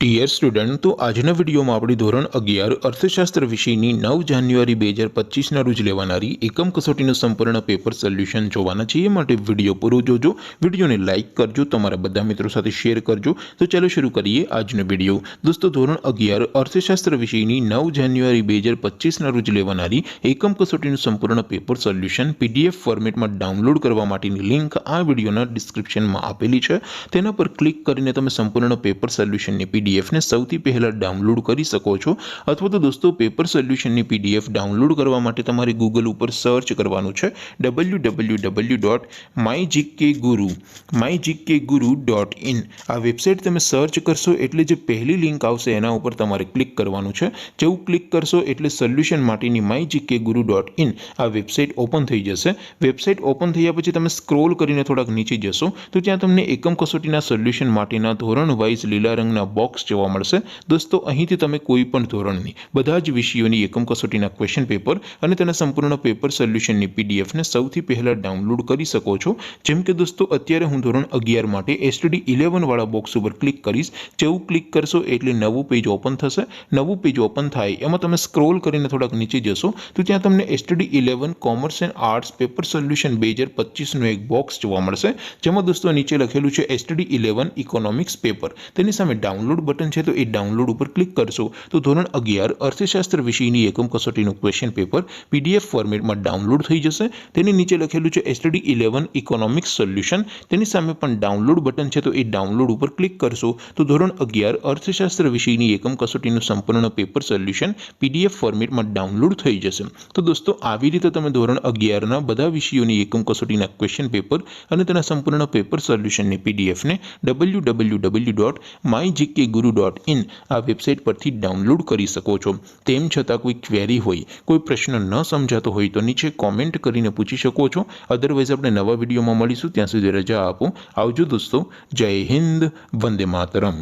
Dear student, તો આજના વિડીયોમાં આપણે ધોરણ 11 અર્થશાસ્ત્ર વિષયની 9 જાન્યુઆરી 2025ના રોજ લેવાનારી એકમ કસોટીનું સંપૂર્ણ પેપર સોલ્યુશન જોવાના છીએ। માટે વિડીયો પૂરો જોજો, વિડીયોને લાઇક કરજો, તમારા બધા મિત્રો સાથે શેર કરજો। તો ચાલો શરૂ કરીએ આજનો વિડીયો। દોસ્તો, ધોરણ 11 અર્થશાસ્ત્ર વિષયની 9 જાન્યુઆરી 2025ના રોજ લેવાનારી એકમ કસોટીનું સંપૂર્ણ પેપર સોલ્યુશન PDF ફોર્મેટમાં ડાઉનલોડ કરવા માટેની લિંક આ વિડીયોના ડિસ્ક્રિપ્શનમાં આપેલી છે। તેના પર ક્લિક કરીને તમે સંપૂર્ણ પેપર સોલ્યુશનની PDF ने સૌથી પહેલા ડાઉનલોડ કરી શકો છો। અથવા તો દોસ્તો, પેપર સોલ્યુશનની PDF ડાઉનલોડ કરવા માટે તમારે ગૂગલ ઉપર સર્ચ કરવાનું છે www.mygkguru.in। આ વેબસાઇટ તમે સર્ચ કરશો એટલે જે પહેલી લિંક આવશે એના ઉપર તમારે ક્લિક કરવાનું છે। જેવું ક્લિક કરશો એટલે સોલ્યુશન માટેની mygkguru.in આ વેબસાઇટ ઓપન થઈ જશે। વેબસાઇટ ઓપન થયા પછી તમે સ્ક્રોલ કરીને થોડાક નીચે જશો તો ત્યાં તમને એકમ કસોટીના સોલ્યુશન માટેના ધોરણ વાઇઝ લીલા રંગના બોક્સ જોવા મળશે। દોસ્તો, અહીંથી તમે કોઈ પણ ધોરણની બધા જ વિષયોની એકમ કસોટીના ક્વેશ્ચન પેપર અને તેના સંપૂર્ણ પેપર સોલ્યુશનની PDF ને સૌથી પહેલા ડાઉનલોડ કરી શકો છો। જેમ કે દોસ્તો, અત્યારે હું ધોરણ 11 માટે STD 11 વાળા બોક્સ ઉપર ક્લિક કરીશ। જેવું ક્લિક કરશો એટલે નવું પેજ ઓપન થશે। નવું પેજ ઓપન થાય એમાં તમે સ્ક્રોલ કરીને થોડાક નીચે જશો તો ત્યાં તમને STD 11 commerce and arts paper solution 2025નું એક બોક્સ જોવા મળશે। જેમાં દોસ્તો નીચે લખેલું છે STD 11 ઇકોનોમિક્સ પેપર। તેની સામે ડાઉનલોડ બટન છે તો એ ડાઉનલોડ ઉપર ક્લિક કરશો તો ધોરણ 11 અર્થશાસ્ત્ર વિષયની એકમ કસોટીનું ક્વેશ્ચન પેપર PDF ફોર્મેટમાં ડાઉનલોડ થઈ જશે। તેની નીચે લખેલું છે STD 11 ઇકોનોમિક્સ સોલ્યુશન। તેની સામે પણ ડાઉનલોડ બટન છે તો એ ડાઉનલોડ ઉપર ક્લિક કરશો તો ધોરણ 11 અર્થશાસ્ત્ર વિષયની એકમ કસોટીનું સંપૂર્ણ પેપર સોલ્યુશન PDF ફોર્મેટમાં ડાઉનલોડ થઈ જશે। તો દોસ્તો, આવી રીતે તમે ધોરણ 11ના બધા વિષયોની એકમ કસોટીના ક્વેશ્ચન પેપર અને તેના સંપૂર્ણ પેપર સોલ્યુશનની PDF ને www.mygkguru.in આ વેબસાઇટ પરથી ડાઉનલોડ કરી શકો છો। તેમ છતાં કોઈ ક્વેરી હોય, કોઈ પ્રશ્ન ન સમજાતો હોય તો નીચે કોમેન્ટ કરીને પૂછી શકો છો। અધરવાઇઝ આપણે નવા વિડીયોમાં મળીશું, ત્યાં સુધી રજા આપો। આવજો દોસ્તો, જય હિન્દ, વંદે માતરમ।